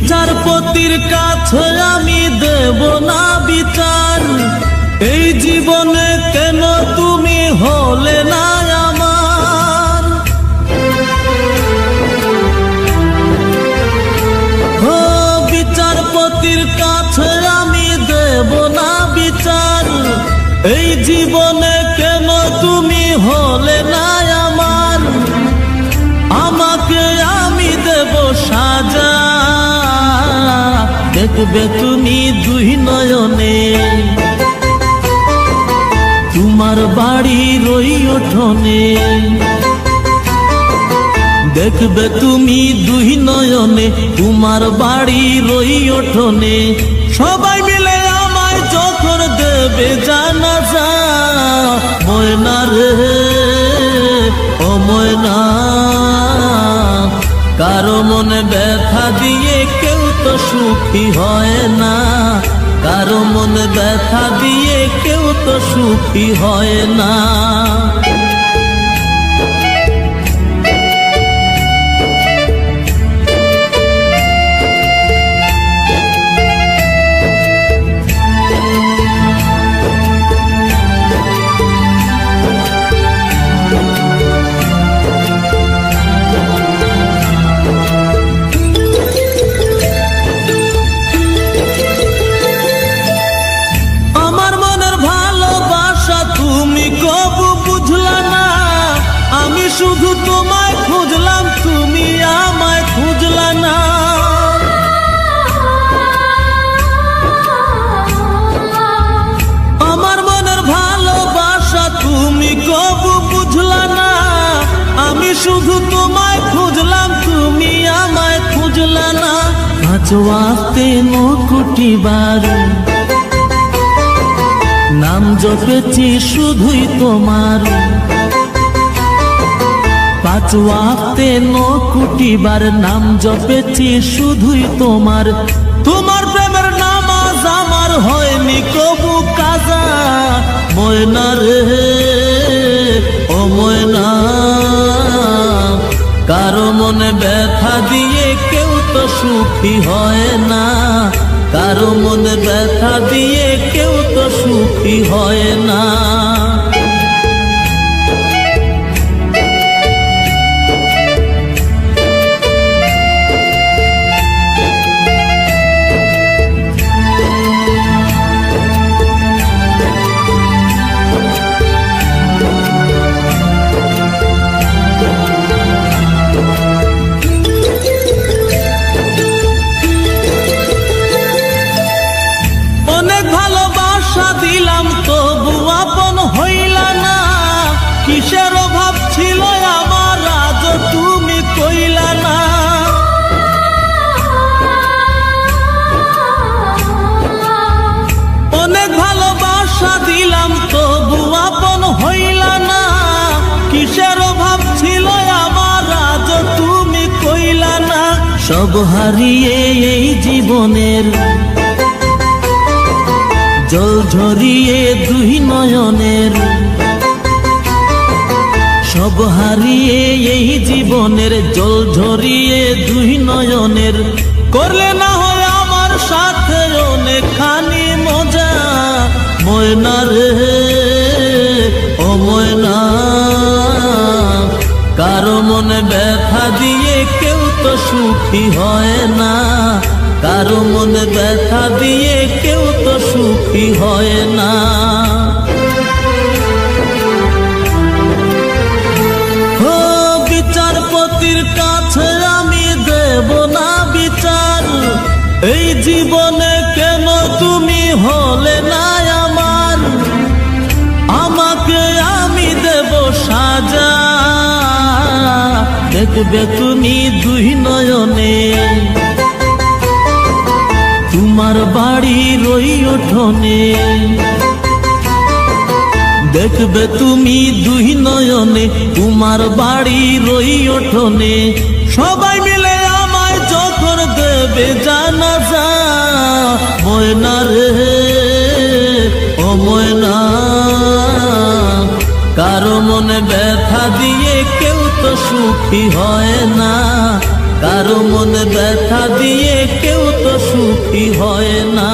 বিচারপতির কাছে আমি দেব না বিচার, এই জীবনে কেন তুমি হলে না আমার। ও বিচারপতির কাছে আমি দেব না বিচার, এই জীবনে কেন তুমি হলে না আমার। আমাকে আমি দেব সাজা, দেখবে তুমি দুই নয়নে, তোমার বাড়ির ওই উঠোনে। দেখবে তুমি দুই নয়নে, তোমার বাড়ির ওই উঠোনে। সবাই মিলে আমায় যখন দেবে জানাজা, ময়না রে ও ময়না, কারো মনে ব্যথা দিয়ে কেউ তো সুখী হয় না, কারো মনে ব্যথা দিয়ে কেউ তো সুখী হয় না। শুধু তোমায় খুঁজলাম, তুমি আমায় খুঁজলা না। আমার মনের ভালোবাসা তুমি কবু বুঝলা না। আমি শুধু তোমায় খুঁজলাম, তুমি আমায় খুঁজলা না। আজ ওয়াক্তে কোটি বার নাম জপেছি শুধুই তোমার, পাঁচ ওয়াক্তে কোটি বার নাম জপেছি শুধুই তোমার। তোমার প্রেমের নামাজ আমার হয়নি কবু কাজা, ময়না রে ও ময়না, কারো মনে ব্যথা দিয়ে কেউ তো সুখী হয় না, কারো মনে ব্যথা দিয়ে কেউ তো সুখী হয় না। দিলাম তবু আপন হইলা না, কিসের অভাব ছিল আমার আজ তুমি কইলা না। অনেক ভালোবাসা দিলাম তবু আপন হইলা না, কিসের অভাব ছিল আমার আজ তুমি কইলা না। সব হারিয়ে এই জীবনের জল ঝরিয়ে দুই নয়নের, সব হারিয়ে এই জীবনের জল ঝরিয়ে দুই নয়নের। করলে না হয় আমার সাথে অনেকখানি মজা, ময়না রে ও ময়না, কারো মনে ব্যথা দিয়ে কেউ তো সুখী হয় না, কারো মনে ব্যথা দিয়ে কেউ তো সুখী হয় না। ও বিচারপতির কাছে আমি দেব না বিচার, এই জীবনে কেন তুমি হলে না আমার। আমাকে আমি দেব সাজা, দেখবে তুমি দুই নয়নে, তোমার বাড়ির ওই উঠোনে। দেখবে তুমি দুই নয়নে, তোমার বাড়ির ওই উঠোনে। সবাই মিলে আমায় যখন দেবে জানাজা, ময়না রে ও ময়না, কারো মনে ব্যথা দিয়ে কেউ তো সুখী হয় না, কারো মনে ব্যথা দিয়ে কেউ তো সুখী হয় না।